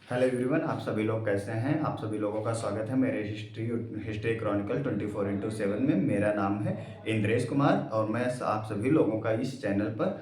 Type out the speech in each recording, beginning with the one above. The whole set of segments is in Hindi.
हेलो एवरीवन, आप सभी लोग कैसे हैं। आप सभी लोगों का स्वागत है मेरे हिस्ट्री क्रॉनिकल 24x7 में। मेरा नाम है इंद्रेश कुमार और मैं आप सभी लोगों का इस चैनल पर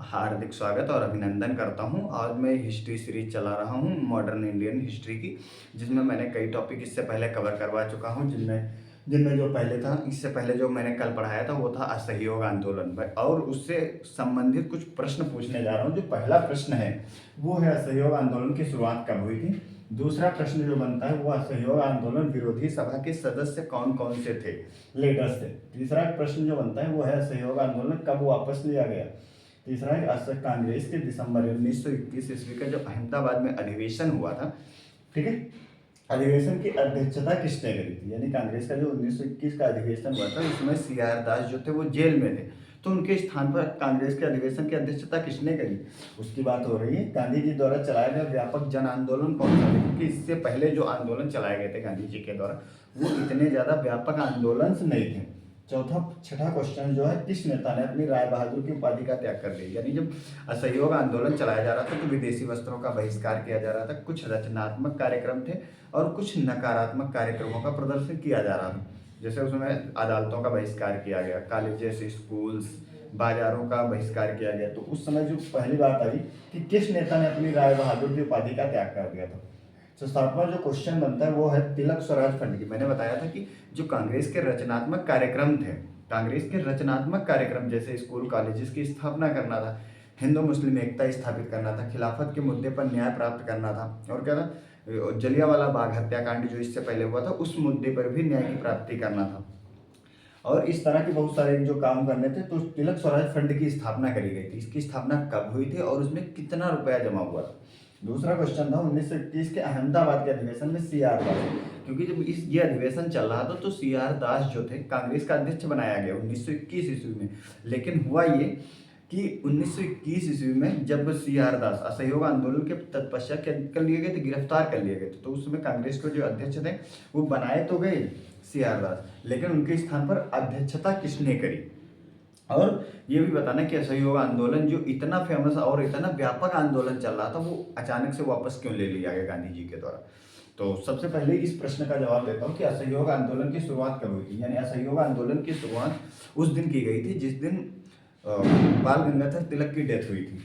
हार्दिक स्वागत और अभिनंदन करता हूं। आज मैं हिस्ट्री सीरीज चला रहा हूं मॉडर्न इंडियन हिस्ट्री की, जिसमें मैंने कई टॉपिक इससे पहले कवर करवा चुका हूं। जिनमें जिनमें जो पहले था, इससे पहले जो मैंने कल पढ़ाया था वो था असहयोग आंदोलन और उससे संबंधित कुछ प्रश्न पूछने जा रहा हूँ। जो पहला प्रश्न है वो है असहयोग आंदोलन की शुरुआत कब हुई थी। दूसरा प्रश्न जो बनता है वो असहयोग आंदोलन विरोधी सभा के सदस्य कौन कौन से थे, लीडर्स थे। तीसरा प्रश्न जो बनता है वो है असहयोग आंदोलन कब वापस लिया गया। तीसरा है कांग्रेस के दिसंबर 1921 ईस्वी का जो अहमदाबाद में अधिवेशन हुआ था, ठीक है, अधिवेशन की अध्यक्षता किसने करी थी। यानी कांग्रेस का जो 1921 का अधिवेशन हुआ था उसमें CR दास जो थे वो जेल में थे, तो उनके स्थान पर कांग्रेस के अधिवेशन की अध्यक्षता किसने करी, उसकी बात हो रही है। गांधी जी द्वारा चलाया गया व्यापक जन आंदोलन कौन सा था, क्योंकि इससे पहले जो आंदोलन चलाए गए थे गांधी जी के द्वारा वो इतने ज्यादा व्यापक आंदोलन नहीं थे। छठा क्वेश्चन जो है, किस नेता ने अपनी राय बहादुर की उपाधि का त्याग कर दिया। यानी जब असहयोग आंदोलन चलाया जा रहा था तो विदेशी वस्त्रों का बहिष्कार किया जा रहा था, कुछ रचनात्मक कार्यक्रम थे और कुछ नकारात्मक कार्यक्रमों का प्रदर्शन किया जा रहा था। जैसे उसमें अदालतों का बहिष्कार किया गया, कॉलेजेस, स्कूल्स, बाजारों का बहिष्कार किया गया। तो उस समय जो पहली बात आई कि किस नेता ने अपनी राय बहादुर की उपाधि का त्याग कर दिया था। तो सातवां जो क्वेश्चन बनता है वो है तिलक स्वराज फंड की। मैंने बताया था कि जो कांग्रेस के रचनात्मक कार्यक्रम थे, कांग्रेस के रचनात्मक कार्यक्रम जैसे स्कूल कॉलेजेस की स्थापना करना था, हिंदू मुस्लिम एकता स्थापित करना था, खिलाफत के मुद्दे पर न्याय प्राप्त करना था, और क्या था, जलियांवाला बाग हत्याकांड जो इससे पहले हुआ था उस मुद्दे पर भी न्याय की प्राप्ति करना था, और इस तरह के बहुत सारे जो काम करने थे। तो तिलक स्वराज फंड की स्थापना करी गई थी। इसकी स्थापना कब हुई थी और उसमें कितना रुपया जमा हुआ था। दूसरा क्वेश्चन था 1921 के अहमदाबाद के अधिवेशन में CR दास, क्योंकि जब ये अधिवेशन चल रहा था तो CR दास जो थे कांग्रेस का अध्यक्ष बनाया गया 1921 ईस्वी में। लेकिन हुआ ये कि 1921 ईस्वी में जब CR दास असहयोग आंदोलन के तत्पश्चात कर लिए गए थे, गिरफ्तार कर लिए गए थे, तो उस समय कांग्रेस के जो अध्यक्ष थे वो बनाए तो गए CR दास, लेकिन उनके स्थान पर अध्यक्षता किसने करी। और ये भी बताना कि असहयोग आंदोलन जो इतना फेमस और इतना व्यापक आंदोलन चल रहा था वो अचानक से वापस क्यों ले लिया गया गांधी जी के द्वारा। तो सबसे पहले इस प्रश्न का जवाब देता हूँ कि असहयोग आंदोलन की शुरुआत कब हुई थी। यानी असहयोग आंदोलन की शुरुआत उस दिन की गई थी जिस दिन बाल गंगाधर तिलक की डेथ हुई थी।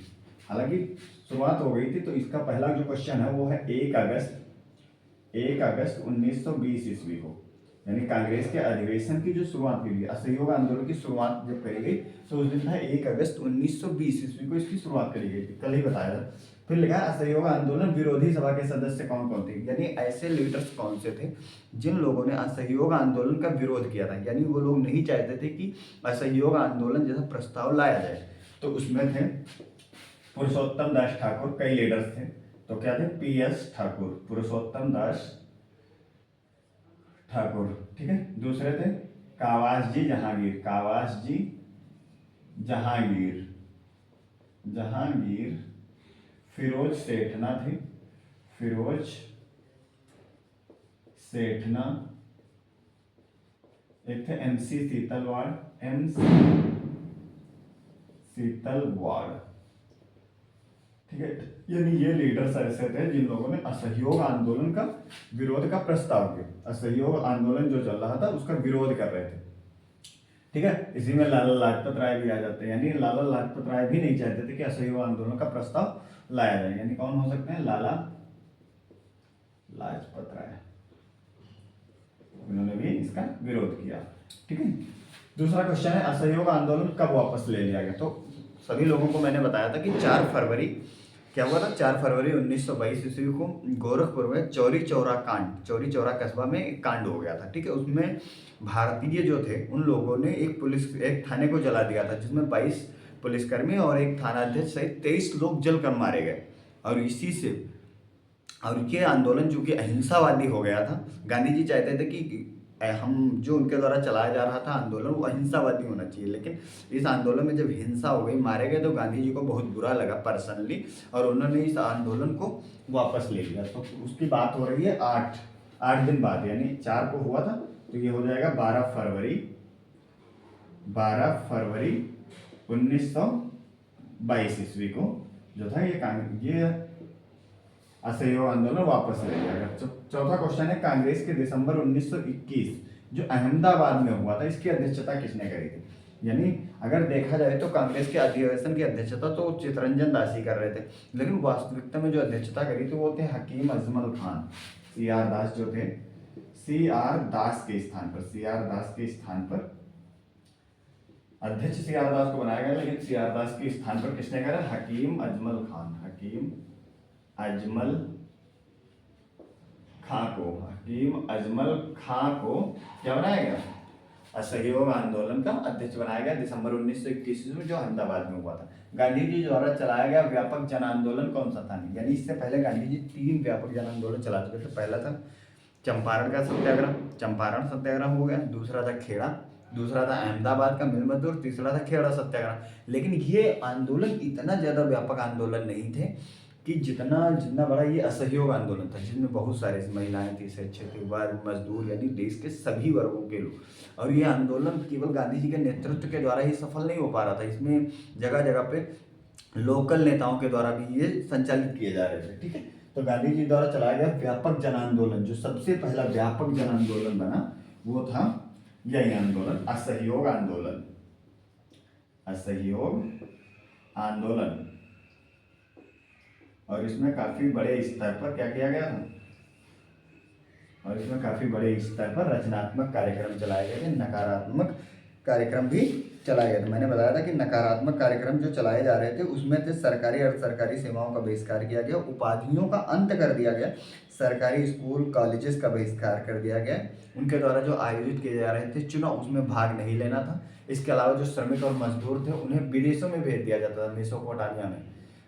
हालांकि शुरुआत हो गई थी, तो इसका पहला जो क्वेश्चन है वो है 1 अगस्त 1920 ईस्वी को। यानी कांग्रेस के अधिवेशन की जो शुरुआत की गई, असहयोग आंदोलन की शुरुआत जब करी गई तो उस दिन था 1 अगस्त 1920 ईस्वी को इसकी शुरुआत करी गई थी, कल ही बताया था। फिर लिखा है असहयोग आंदोलन विरोधी सभा के सदस्य कौन कौन थे। यानी ऐसे लीडर्स कौन से थे जिन लोगों ने असहयोग आंदोलन का विरोध किया था। यानी वो लोग नहीं चाहते थे कि असहयोग आंदोलन जैसा प्रस्ताव लाया जाए। तो उसमें थे पुरुषोत्तम दास ठाकुर, कई लीडर्स थे। तो क्या थे, PS ठाकुर, पुरुषोत्तम दास ठाकुर, ठीक है। दूसरे थे कावासजी जहांगीर, कावासजी जहांगीर, जहांगीर। फिरोज सेठना थे, फिरोज सेठना। एक थे MC शीतलवाड़, MC शीतलवाड़, ठीक है। यानी ये लीडर्स ऐसे थे जिन लोगों ने असहयोग आंदोलन का विरोध का प्रस्ताव किया। असहयोग आंदोलन जो चल रहा था उसका विरोध कर रहे थे, ठीक है। इसी में लाला लाजपत राय भी आ जाते हैं। यानी लाला लाजपत राय भी नहीं चाहते थे कि असहयोग आंदोलन का प्रस्ताव लाया जाए। यानी कौन हो सकते हैं, लाला लाजपत राय, उन्होंने भी इसका विरोध किया, ठीक है। दूसरा क्वेश्चन है असहयोग आंदोलन कब वापस ले लिया गया। तो सभी लोगों को मैंने बताया था कि 4 फरवरी क्या हुआ था, 4 फरवरी 1922 ईस्वी को गोरखपुर में चौरी चौरा कांड, चौरी चौरा कस्बा में एक कांड हो गया था, ठीक है। उसमें भारतीय जो थे उन लोगों ने एक थाने को जला दिया था, जिसमें 22 पुलिसकर्मी और एक थानाध्यक्ष सहित 23 लोग जलकर मारे गए। और इसी से और ये आंदोलन जो कि अहिंसावादी हो गया था। गांधी जी चाहते थे कि हम जो उनके द्वारा चलाया जा रहा था आंदोलन वो अहिंसावादी होना चाहिए, लेकिन इस आंदोलन में जब हिंसा हो गई, मारे गए, तो गांधी जी को बहुत बुरा लगा पर्सनली, और उन्होंने इस आंदोलन को वापस ले लिया। तो उसकी बात हो रही है 8 दिन बाद, यानी 4 को हुआ था, तो ये हो जाएगा 12 फरवरी 1922 ईस्वी को जो था ये असहयोग आंदोलन वापस ले लिया गया। चौथा क्वेश्चन है, कांग्रेस के दिसंबर 1921 जो अहमदाबाद में हुआ था, इसकी अध्यक्षता किसने करी थी? यानी अगर देखा जाए तो कांग्रेस के अधिवेशन की अध्यक्षता तो चित्तरंजन दास ही कर रहे थे, लेकिन वास्तविकता में जो अध्यक्षता करी थी वो थे हकीम अजमल खान। सी आर दास जो थे, सी आर दास के स्थान पर, सी आर दास के स्थान पर अध्यक्ष सी आर दास को बनाया गया, लेकिन सी आर दास के स्थान पर किसने करा? हकीम अजमल खान, हकीम अजमल खां को, हकीम अजमल खां को क्या बनाया गया? असहयोग आंदोलन का अध्यक्ष बनाया गया दिसंबर 1921 में, जो अहमदाबाद में हुआ था। गांधी जी द्वारा चलाया गया व्यापक जन आंदोलन कौन सा था? यानी इससे पहले गांधी जी 3 व्यापक जन आंदोलन चला चुके थे। पहला था चंपारण का सत्याग्रह, चंपारण सत्याग्रह हो गया। दूसरा था खेड़ा, दूसरा था अहमदाबाद का मिल मजदूर, तीसरा था खेड़ा सत्याग्रह। लेकिन ये आंदोलन इतना ज़्यादा व्यापक आंदोलन नहीं थे कि जितना बड़ा ये असहयोग आंदोलन था, जिसमें बहुत सारे महिलाएं थी, शिक्षित, वर्ग, मजदूर, यानी देश के सभी वर्गों के लोग। और ये आंदोलन केवल गांधी जी के नेतृत्व के द्वारा ही सफल नहीं हो पा रहा था, इसमें जगह जगह पे लोकल नेताओं के द्वारा भी ये संचालित किए जा रहे थे। ठीक है, तो गांधी जी द्वारा चलाया गया व्यापक जन आंदोलन, जो सबसे पहला व्यापक जन आंदोलन बना वो था यही आंदोलन, असहयोग आंदोलन, असहयोग आंदोलन। और इसमें काफी बड़े स्तर पर क्या किया गया था? और इसमें काफी बड़े स्तर पर रचनात्मक कार्यक्रम चलाए गए थे, नकारात्मक कार्यक्रम भी चलाया गया था। मैंने बताया था कि नकारात्मक कार्यक्रम जो चलाए जा रहे थे उसमें थे सरकारी अर्ध सरकारी सेवाओं का बहिष्कार किया गया, उपाधियों का अंत कर दिया गया, सरकारी स्कूल कॉलेजेस का बहिष्कार कर दिया गया, उनके द्वारा जो आयोजित किए जा रहे थे चुनाव उसमें भाग नहीं लेना था। इसके अलावा जो श्रमिक और मजदूर थे उन्हें विदेशों में भेज दिया जाता था, मेसोपोटामिया में,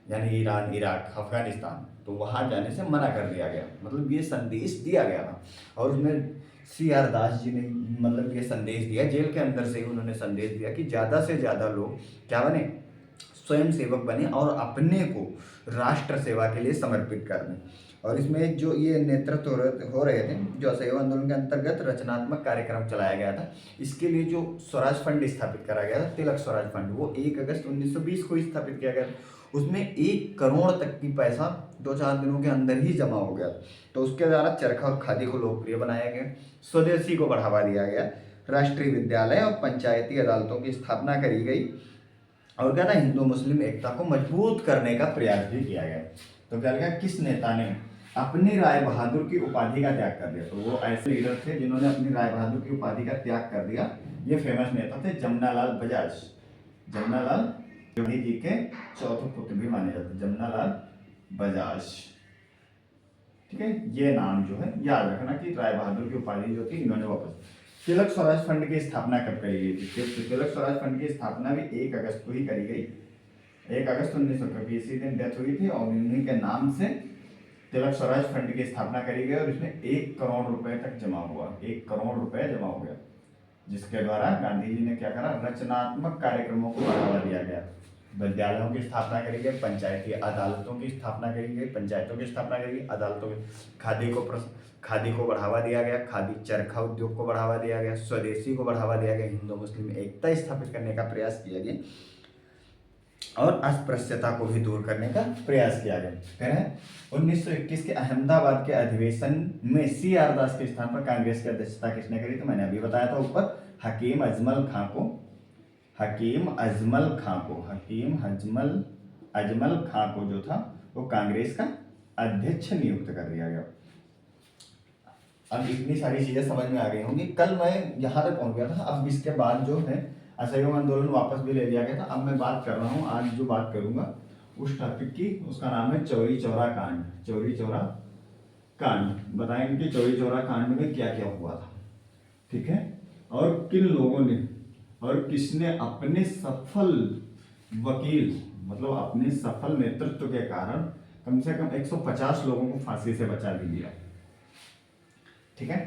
यानी ईरान, इराक, अफगानिस्तान, तो वहाँ जाने से मना कर दिया गया। मतलब ये संदेश दिया गया था। और उसमें सी आर दास जी ने मतलब ये संदेश दिया, जेल के अंदर से ही उन्होंने संदेश दिया कि ज़्यादा से ज़्यादा लोग क्या बने? स्वयं सेवक बने और अपने को राष्ट्र सेवा के लिए समर्पित कर दें। और इसमें जो ये नेतृत्व हो रहे थे, जो असहयोग आंदोलन के अंतर्गत रचनात्मक कार्यक्रम चलाया गया था, इसके लिए जो स्वराज फंड स्थापित करा गया था, तिलक स्वराज फंड, वो 1 अगस्त 1920 को स्थापित किया गया था। उसमें 1 करोड़ तक की पैसा 2-4 दिनों के अंदर ही जमा हो गया। तो उसके द्वारा चरखा और खादी को लोकप्रिय बनाया गया, स्वदेशी को बढ़ावा दिया गया, राष्ट्रीय विद्यालय और पंचायती अदालतों की स्थापना करी गई, और क्या था? हिंदू मुस्लिम एकता को मजबूत करने का प्रयास भी किया गया। तो क्या लगा, किस नेता ने अपनी राय बहादुर की उपाधि का त्याग कर दिया? तो वो ऐसे लीडर थे जिन्होंने अपनी राय बहादुर की उपाधि का त्याग कर दिया। ये फेमस नेता थे जमनालाल बजाज। जमनालाल गांधी जी के चौथे पुत्र भी माने जाते हैं, जमनालाल बजाज। ठीक है, ये नाम जो है याद रखना कि राय बहादुर की उपाधि जो थी इन्होंने वापस। तिलक स्वराज फंड की स्थापना कब करी गई थी? तिलक स्वराज फंड की स्थापना भी 1 अगस्त को ही करी गई, 1 अगस्त 1900, इसी दिन डेथ हुई थी और इन्हीं के नाम से तिलक स्वराज फंड की स्थापना करी गई। और इसमें 1 करोड़ रुपए तक जमा हुआ, 1 करोड़ रुपए जमा हो गया, जिसके द्वारा गांधी जी ने क्या करा? रचनात्मक कार्यक्रमों को बढ़ावा दिया गया, विद्यालयों की स्थापना करी गई, पंचायती अदालतों की स्थापना करी गई, पंचायतों की स्थापना करी गई, अदालतों की, खादी को बढ़ावा दिया गया, खादी चरखा उद्योग को बढ़ावा दिया गया, स्वदेशी को बढ़ावा दिया गया, हिंदू मुस्लिम एकता स्थापित करने का प्रयास किया गया और अस्पृश्यता को भी दूर करने का प्रयास किया गया। फिर है 1921 के अहमदाबाद के अधिवेशन में सी आर दास के स्थान पर कांग्रेस की अध्यक्षता किसने करी? तो मैंने अभी बताया था ऊपर, हकीम अजमल खां को, हकीम अजमल खां को जो था वो कांग्रेस का अध्यक्ष नियुक्त कर दिया गया। अब इतनी सारी चीजें समझ में आ गई होंगी। कल मैं यहाँ तक पहुंच गया था, अब इसके बाद जो है असहयोग आंदोलन वापस भी ले लिया गया था। अब मैं बात कर रहा हूँ, आज जो बात करूंगा उस टॉपिक की, उसका नाम है चौरी चौरा कांड। चौरी चौरा कांड बताएंगे कि चौरी चौरा कांड में क्या क्या हुआ था, ठीक है, और किन लोगों ने और किसने अपने सफल वकील, मतलब अपने सफल नेतृत्व के कारण कम से कम 150 लोगों को फांसी से बचा भी लिया। ठीक है,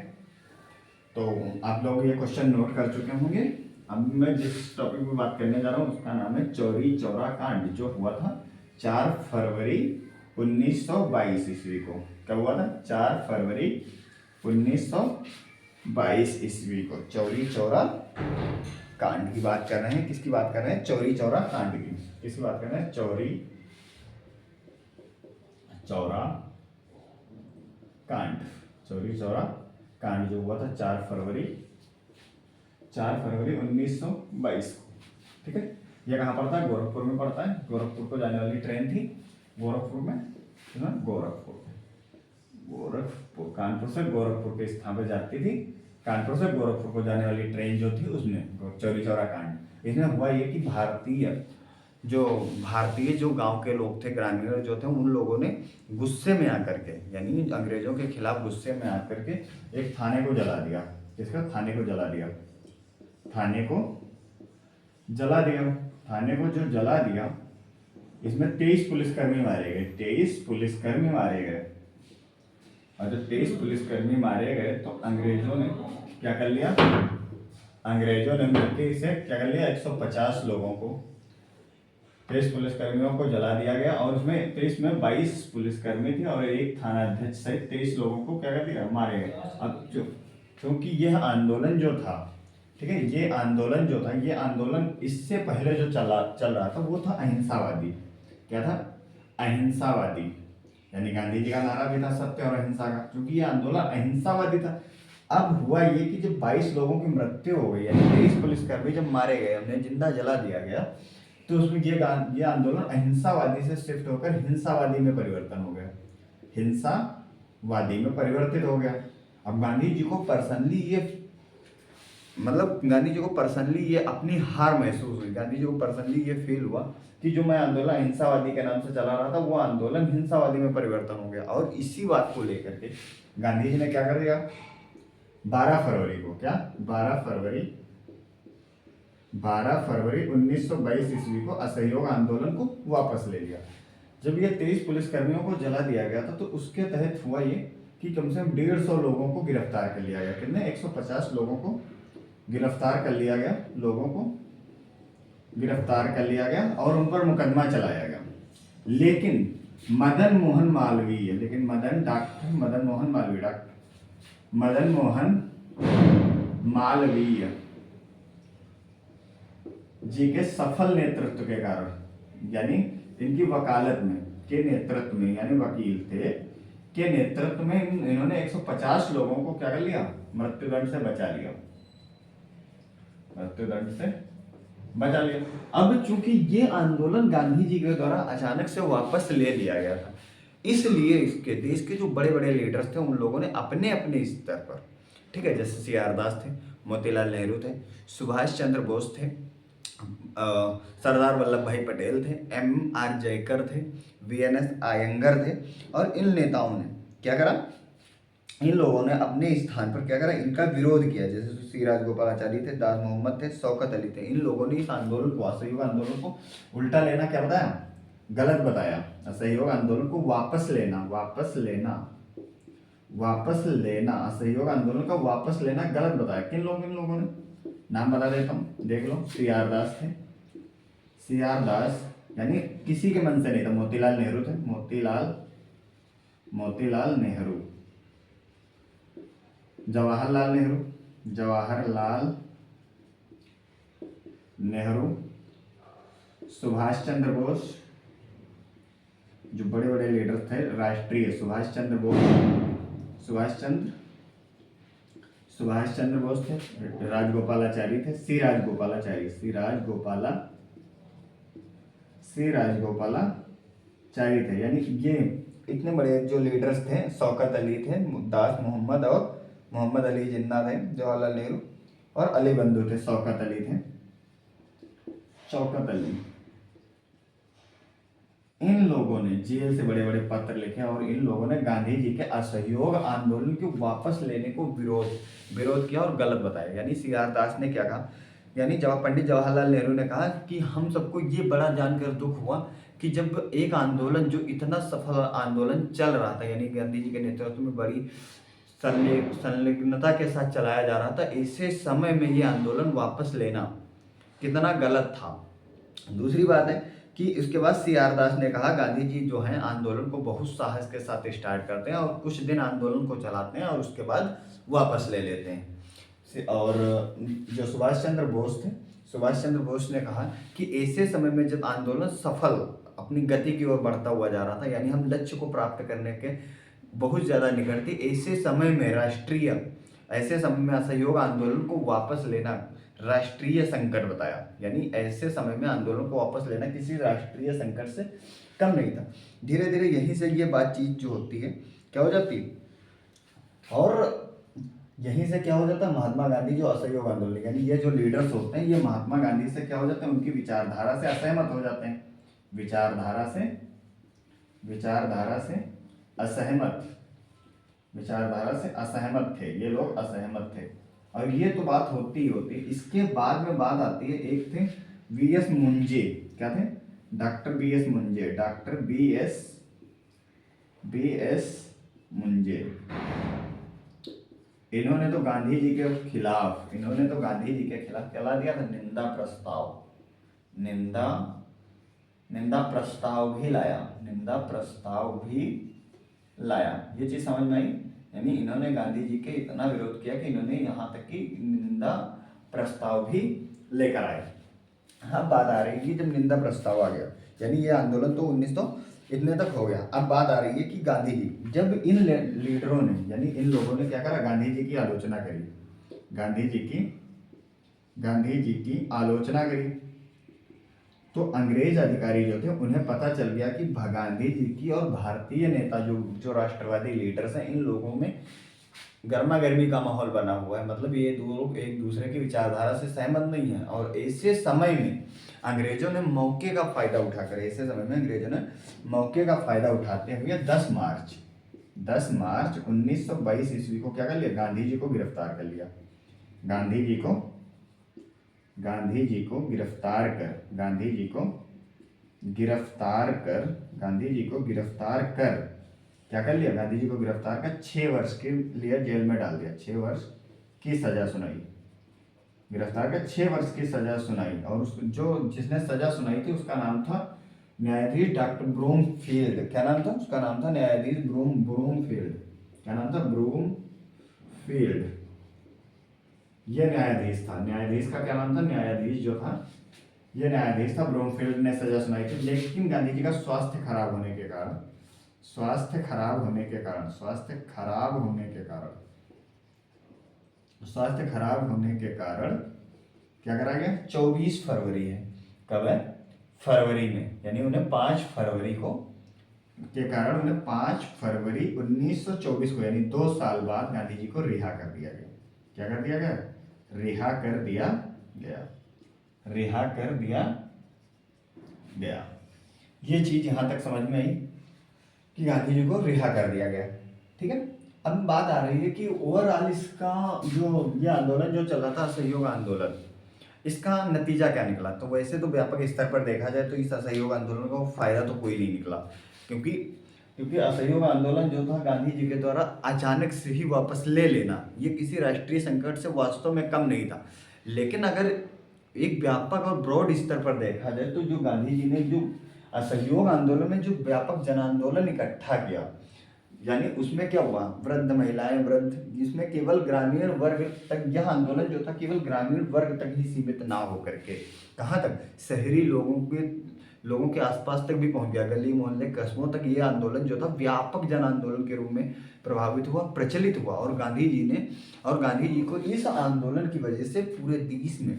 तो आप लोग ये क्वेश्चन नोट कर चुके होंगे। अब मैं जिस टॉपिक पे बात करने जा रहा हूँ उसका नाम है चौरी चौरा कांड, जो हुआ था 4 फरवरी 1922 ईस्वी को। कब हुआ था? 4 फरवरी 1922 ईस्वी को चौरी चौरा कांड की बात कर रहे हैं। किसकी बात कर रहे हैं? चौरी चौरा कांड की। किसकी बात कर रहे हैं? चौरी चौरा कांड, चौरी चौरा कांड जो हुआ था 4 फरवरी 1922 को। ठीक है, ये कहाँ पड़ता है? गोरखपुर में पड़ता है। गोरखपुर को जाने वाली ट्रेन थी गोरखपुर में, गोरखपुर कानपुर से गोरखपुर के स्थान पर जाती थी। कानपुर से गोरखपुर को जाने वाली ट्रेन जो थी उसमें चौरी चौरा कांड। इसमें हुआ ये कि भारतीय जो गांव के लोग थे, ग्रामीण जो थे, उन लोगों ने गुस्से में आकर के, यानी अंग्रेजों के खिलाफ गुस्से में आकर के एक थाने को जला दिया। किसका? थाने को जला दिया। थाने को जो जला दिया, इसमें 23 पुलिसकर्मी मारे गए। 23 पुलिसकर्मी मारे गए। और जब 23 पुलिसकर्मी मारे गए तो अंग्रेजों ने क्या कर लिया? अंग्रेजों ने मिलकर इसे क्या कर लिया? 150 लोगों को, 23 पुलिसकर्मियों को जला दिया गया। और उसमें 23 में 22 पुलिसकर्मी थे और एक थानाध्यक्ष सहित 23 लोगों को क्या कर दिया? मारे गए। अब क्योंकि यह आंदोलन जो था, ठीक है, ये आंदोलन इससे पहले जो चल रहा था वो था अहिंसावादी। क्या था? अहिंसावादी, यानी गांधी जी का नारा भी था सत्य और अहिंसा का, क्योंकि ये आंदोलन अहिंसावादी था। अब हुआ ये कि जब 22 लोगों की मृत्यु हो गई, यानी 23 पुलिसकर्मी जब मारे गए, उन्हें जिंदा जला दिया गया, तो उसमें ये आंदोलन अहिंसावादी से शिफ्ट होकर हिंसावादी में परिवर्तन हो गया। हिंसावादी में परिवर्तित हो गया। अब गांधी जी को पर्सनली ये अपनी हार महसूस हुई। गांधी जी को पर्सनली ये फील हुआ कि जो मैं आंदोलन अहिंसावादी के नाम से चला रहा था, वो आंदोलन हिंसावादी में परिवर्तन हो गया। और इसी बात को लेकर के गांधी जी ने क्या कर दिया? 12 फरवरी को, क्या 12 फरवरी 1922 ईस्वी को असहयोग आंदोलन को वापस ले लिया। जब ये 23 पुलिसकर्मियों को जला दिया गया था, तो उसके तहत हुआ ये कि कम से कम 150 लोगों को गिरफ्तार कर लिया गया। कितने? 150 लोगों को गिरफ्तार कर लिया गया और उन पर मुकदमा चलाया गया। लेकिन डॉक्टर मदन मोहन मालवीय जी के सफल नेतृत्व के कारण, यानी इनकी वकालत में के नेतृत्व में, यानी वकील थे के नेतृत्व में इन्होंने 150 लोगों को क्या कर लिया? मृत्युदंड से बचा लिया। अब चूंकि ये आंदोलन गांधी जी के द्वारा अचानक से वापस ले लिया गया था, इसलिए इसके देश के जो बड़े बड़े लीडर्स थे, उन लोगों ने अपने अपने स्तर पर, ठीक है, जैसे CR दास थे, मोतीलाल नेहरू थे, सुभाष चंद्र बोस थे, सरदार वल्लभ भाई पटेल थे, MR जयकर थे, VNS आयंगर थे। और इन नेताओं ने क्या करा? इन लोगों ने अपने स्थान पर क्या करा? इनका विरोध किया। जैसे श्री राजगोपालाचारी थे, दास मोहम्मद थे, शौकत अली थे। इन लोगों ने इस आंदोलन को, असहयोग आंदोलन को उल्टा लेना क्या बताया? गलत बताया। असहयोग आंदोलन को वापस लेना, असहयोग आंदोलन का वापस लेना गलत बताया। किन लोगों ने? नाम बता देता हूँ, देख लो। CR दास थे, CR दास यानी किसी के मन से नहीं था। मोतीलाल नेहरू थे, मोतीलाल नेहरू, जवाहरलाल नेहरू, सुभाष चंद्र बोस, जो बड़े बड़े लीडर थे राष्ट्रीय, सुभाष चंद्र बोस थे, राजगोपालाचारी थे, सी राजगोपालाचारी थे। यानी ये इतने बड़े जो लीडर्स थे, शौकत अली थे, दास मोहम्मद और मोहम्मद अली जिन्ना थे, जवाहरलाल नेहरू और अली बंधु थे। शौकत अली, इन लोगों ने जेल से बड़े बड़े पत्र लिखे और इन लोगों ने गांधी जी के असहयोग आंदोलन को वापस लेने को विरोध किया और गलत बताया। यानी CR दास ने क्या कहा? यानी पंडित जवाहरलाल नेहरू ने कहा कि हम सबको ये बड़ा जानकर दुख हुआ कि जब एक आंदोलन जो इतना सफल आंदोलन चल रहा था, यानी गांधी जी के नेतृत्व में बड़ी संलिग्नता के साथ चलाया जा रहा था, ऐसे समय में ये आंदोलन वापस लेना कितना गलत था। दूसरी बात है कि इसके बाद CR दास ने कहा गांधी जी जो हैं आंदोलन को बहुत साहस के साथ स्टार्ट करते हैं और कुछ दिन आंदोलन को चलाते हैं और उसके बाद वापस ले लेते हैं। और जो सुभाष चंद्र बोस ने कहा कि ऐसे समय में जब आंदोलन सफल अपनी गति की ओर बढ़ता हुआ जा रहा था, यानी हम लक्ष्य को प्राप्त करने के बहुत ज़्यादा निकट थी। ऐसे समय में असहयोग आंदोलन को वापस लेना राष्ट्रीय संकट बताया। यानी ऐसे समय में आंदोलन को वापस लेना किसी राष्ट्रीय संकट से कम नहीं था। धीरे धीरे यहीं से ये बातचीत जो होती है क्या हो जाती है, और यहीं से क्या हो जाता है, महात्मा गांधी जो असहयोग आंदोलन, यानी ये जो लीडर्स होते हैं ये महात्मा गांधी से क्या हो जाते हैं, उनकी विचारधारा से असहमत हो जाते हैं। विचारधारा से असहमत विचारधारा से असहमत थे ये लोग, असहमत थे। और ये तो बात होती ही होती। इसके बाद में बात आती है, एक थे वीएस मुंजे। क्या थे? Doctor BS Munje. इन्होंने तो गांधी जी के खिलाफ क्या ला दिया था, निंदा प्रस्ताव भी लाया। ये चीज समझ में आई। यानी इन्होंने गांधी जी के इतना विरोध किया कि इन्होंने यहाँ तक कि निंदा प्रस्ताव भी लेकर आए। हाँ, बात आ रही है कि जब निंदा प्रस्ताव आ गया, यानी ये आंदोलन तो 1900 इतने तक हो गया। अब बात आ रही है कि गांधी जी, जब इन लीडरों ने, यानी इन लोगों ने क्या करा, गांधी जी की आलोचना करी। गांधी जी की आलोचना करी तो अंग्रेज अधिकारी जो थे उन्हें पता चल गया कि गांधी जी की और भारतीय नेता जो राष्ट्रवादी लीडर्स हैं, इन लोगों में गर्मा गर्मी का माहौल बना हुआ है। मतलब ये दो लोग एक दूसरे की विचारधारा से सहमत नहीं है। और ऐसे समय में अंग्रेजों ने मौके का फायदा उठाते हुए 10 मार्च 1922 ईस्वी को क्या कर लिया, गांधी जी को गिरफ्तार कर लिया। गांधी जी को गिरफ्तार कर क्या कर लिया, गांधी जी को गिरफ्तार कर 6 वर्ष के लिए जेल में डाल दिया। 6 वर्ष की सजा सुनाई। गिरफ्तार कर 6 वर्ष की सजा सुनाई। और जिसने सजा सुनाई थी उसका नाम था न्यायाधीश डॉक्टर ब्रूमफील्ड। क्या नाम था उसका? नाम था न्यायाधीश ब्रूमफील्ड। क्या नाम था? ब्रूमफील्ड। ये न्यायाधीश था। न्यायाधीश का क्या नाम था? न्यायाधीश जो था ये न्यायाधीश था, ब्रूमफील्ड ने सजा सुनाई थी। लेकिन गांधी जी का स्वास्थ्य खराब होने के कारण क्या करा गया, 24 फरवरी है। कब है? फरवरी में। यानी उन्हें 5 फरवरी 1924 को, यानी 2 साल बाद गांधी जी को रिहा कर दिया गया। क्या कर दिया गया? रिहा कर दिया गया। ये चीज यहां तक समझ में आई कि गांधी जी को रिहा कर दिया गया। ठीक है। अब बात आ रही है कि ओवरऑल इसका जो ये आंदोलन जो चल रहा था, असहयोग आंदोलन, इसका नतीजा क्या निकला। तो वैसे तो व्यापक स्तर पर देखा जाए तो इस असहयोग आंदोलन को फायदा तो कोई नहीं निकला, क्योंकि असहयोग आंदोलन जो था गांधी जी के द्वारा अचानक से ही वापस ले लेना, ये किसी राष्ट्रीय संकट से वास्तव में कम नहीं था। लेकिन अगर एक व्यापक और ब्रॉड स्तर पर देखा जाए तो जो गांधी जी ने जो असहयोग आंदोलन में जो व्यापक जन आंदोलन इकट्ठा किया, यानी उसमें क्या हुआ, वृद्ध महिलाएं, जिसमें केवल ग्रामीण वर्ग तक यह आंदोलन जो था केवल ग्रामीण वर्ग तक ही सीमित ना हो करके कहाँ तक, शहरी लोगों के आसपास तक भी पहुंच गया। गली मोहल्ले कस्बों तक ये आंदोलन जो था व्यापक जन आंदोलन के रूप में प्रभावित हुआ, प्रचलित हुआ। और गांधी जी को इस आंदोलन की वजह से पूरे देश में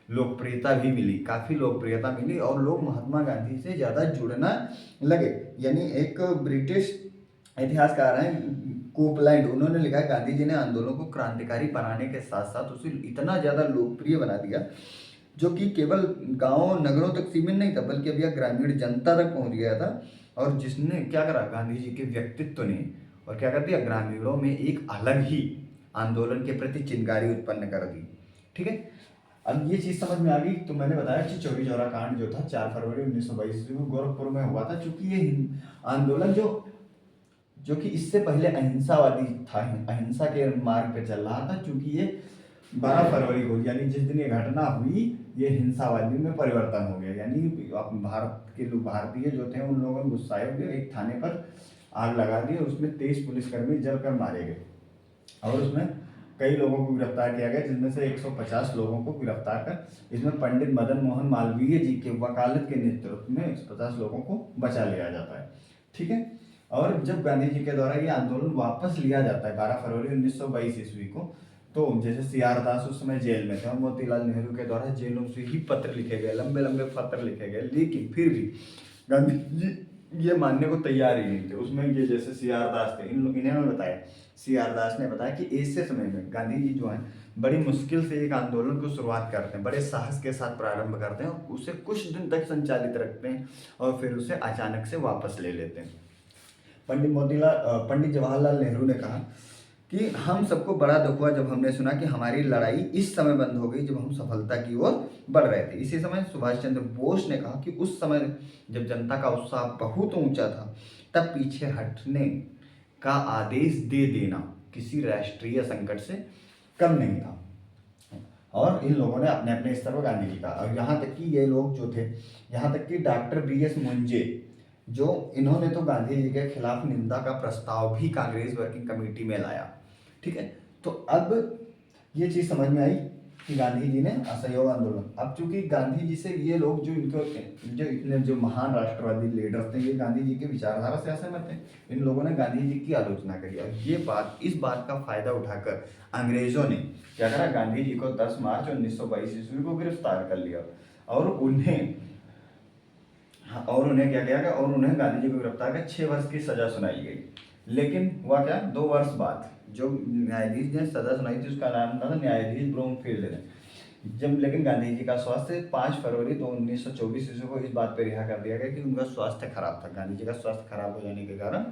लोकप्रियता भी मिली, काफ़ी लोकप्रियता मिली और लोग महात्मा गांधी से ज़्यादा जुड़ना लगे। यानी एक ब्रिटिश इतिहासकार हैं कोपलैंड, उन्होंने लिखा है गांधी जी ने आंदोलन को क्रांतिकारी बनाने के साथ साथ उसे इतना ज़्यादा लोकप्रिय बना दिया जो कि केवल गांवों नगरों तक सीमित नहीं था, बल्कि अब यह ग्रामीण जनता तक पहुंच गया था। और जिसने क्या करा, गांधी जी के व्यक्तित्व ने, और क्या कर दिया, ग्रामीणों में एक अलग ही आंदोलन के प्रति चिंगारी उत्पन्न कर दी। ठीक है। अब ये चीज़ समझ में आ गई। तो मैंने बताया कि चौरी चौरा कांड जो था 4 फरवरी 1922 को गोरखपुर में हुआ था। चूंकि ये आंदोलन जो कि इससे पहले अहिंसावादी था, अहिंसा के मार्ग पे चल रहा था, चूंकि ये 12 फरवरी को, यानी जिस दिन ये घटना हुई, ये हिंसावादी में परिवर्तन हो गया। यानी भारतीय जो थे उन लोगों ने गुस्साए हुए एक थाने पर आग लगा दी और उसमें 23 पुलिसकर्मी जलकर मारे गए और उसमें कई लोगों को गिरफ्तार किया गया, जिसमें से 150 लोगों को गिरफ्तार कर इसमें पंडित मदन मोहन मालवीय जी के वकालत के नेतृत्व में 150 लोगों को बचा लिया जाता है। ठीक है। और जब गांधी जी के द्वारा ये आंदोलन वापस लिया जाता है 12 फरवरी 1922 ईस्वी को, तो जैसे सी आर दास उस समय जेल में थे और मोतीलाल नेहरू के द्वारा जेलों से ही पत्र लिखे गए, लंबे लंबे पत्र लिखे गए, लेकिन फिर भी गांधी जी ये मानने को तैयार ही नहीं थे। उसमें ये जैसे सी आर दास थे, इन्होंने बताया, सी आर दास ने बताया कि ऐसे समय में गांधी जी जो है बड़ी मुश्किल से एक आंदोलन को शुरुआत करते हैं, बड़े साहस के साथ प्रारंभ करते हैं और उसे कुछ दिन तक संचालित रखते हैं और फिर उसे अचानक से वापस ले लेते हैं। पंडित जवाहरलाल नेहरू ने कहा कि हम सबको बड़ा दुख हुआ जब हमने सुना कि हमारी लड़ाई इस समय बंद हो गई जब हम सफलता की ओर बढ़ रहे थे। इसी समय सुभाष चंद्र बोस ने कहा कि उस समय जब जनता का उत्साह बहुत ऊंचा था तब पीछे हटने का आदेश दे देना किसी राष्ट्रीय संकट से कम नहीं था। और इन लोगों ने अपने अपने स्तर पर गांधी जी का, और यहाँ तक कि ये लोग जो थे, यहाँ तक कि डॉक्टर BS मुंजे, जो इन्होंने तो गांधी जी के खिलाफ निंदा का प्रस्ताव भी कांग्रेस वर्किंग कमेटी में लाया। ठीक है, तो अब ये चीज समझ में आई कि गांधी जी ने असहयोग आंदोलन, अब चूंकि गांधी जी से ये लोग जो इनको जो इतने जो महान राष्ट्रवादी लीडर्स थे ये गांधी जी के विचारधारा से असहमत थे, इन लोगों ने गांधी जी की आलोचना करी। और ये बात, इस बात का फायदा उठाकर अंग्रेजों ने क्या करा, गांधी जी को 10 मार्च 1922 ईस्वी को गिरफ्तार कर लिया और उन्हें क्या किया गया, और उन्हें गांधी जी को गिरफ्तार कर 6 वर्ष की सजा सुनाई गई। लेकिन हुआ क्या, 2 वर्ष बाद जो न्यायाधीश ने सजा सुनाई थी उसका नाम था न्यायाधीश ब्रूमफील्ड ने। जब लेकिन गांधी जी का स्वास्थ्य 5 फरवरी 1924 ईस्वी को इस बात पर रिहा कर दिया गया कि उनका स्वास्थ्य खराब था। गांधी जी का स्वास्थ्य खराब हो जाने के कारण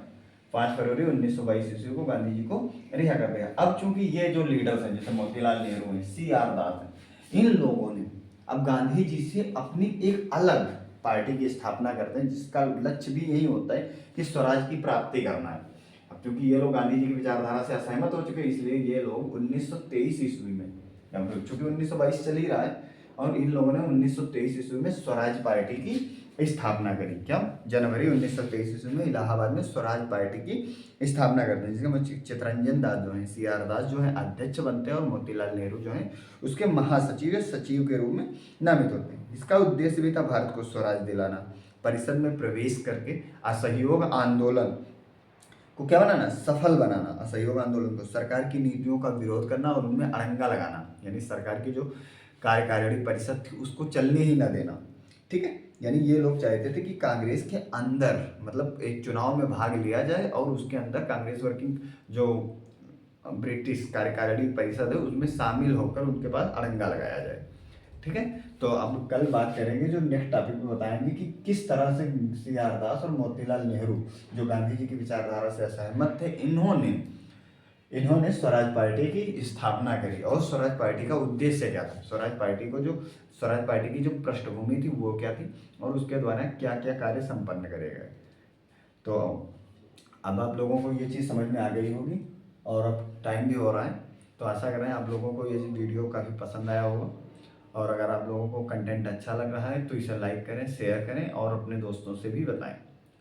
5 फरवरी 1922 ईस्वी को गांधी जी को रिहा कर दिया। अब चूंकि ये जो लीडर्स हैं जैसे मोतीलाल नेहरू हैं, CR दास हैं, इन लोगों ने अब गांधी जी से अपनी एक अलग पार्टी की स्थापना करते हैं जिसका लक्ष्य भी यही होता है कि स्वराज की प्राप्ति करना है। अब क्योंकि ये लोग गांधी जी की विचारधारा से असहमत हो चुके हैं, इसलिए ये लोग 1923 ईस्वी में, चूंकि 1922 चल ही रहा है, और इन लोगों ने 1923 ईस्वी में स्वराज पार्टी की स्थापना करी। क्या, जनवरी 1923 ईस्वी में इलाहाबाद में स्वराज पार्टी की स्थापना करते हैं, जिसके चित्तरंजन दास जो है, CR दास जो है अध्यक्ष बनते हैं और मोतीलाल नेहरू जो है उसके महासचिव या सचिव के रूप में नामित होते हैं। इसका उद्देश्य भी था भारत को स्वराज दिलाना, परिषद में प्रवेश करके असहयोग आंदोलन को क्या बनाना, सफल बनाना, असहयोग आंदोलन को, सरकार की नीतियों का विरोध करना और उनमें अड़ंगा लगाना, यानी सरकार की जो कार्यकारिणी परिषद थी उसको चलने ही न देना। ठीक है, यानी ये लोग चाहते थे कि कांग्रेस के अंदर मतलब एक चुनाव में भाग लिया जाए और उसके अंदर कांग्रेस वर्किंग जो ब्रिटिश कार्यकारिणी परिषद है उसमें शामिल होकर उनके पास अड़ंगा लगाया जाए। ठीक है, तो अब कल बात करेंगे जो नेक्स्ट टॉपिक में बताएंगे कि किस तरह से CR दास और मोतीलाल नेहरू जो गांधी जी की विचारधारा से असहमत थे, इन्होंने स्वराज पार्टी की स्थापना करी। और स्वराज पार्टी का उद्देश्य क्या था, स्वराज पार्टी की जो पृष्ठभूमि थी वो क्या थी और उसके द्वारा क्या क्या कार्य संपन्न करे गए। तो अब आप लोगों को ये चीज़ समझ में आ गई होगी और अब टाइम भी हो रहा है, तो आशा कर रहे हैं आप लोगों को ये वीडियो काफ़ी पसंद आया होगा। और अगर आप लोगों को कंटेंट अच्छा लग रहा है तो इसे लाइक करें, शेयर करें और अपने दोस्तों से भी बताएं।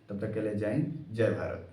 तब तक के लिए जय हिंद, जय भारत।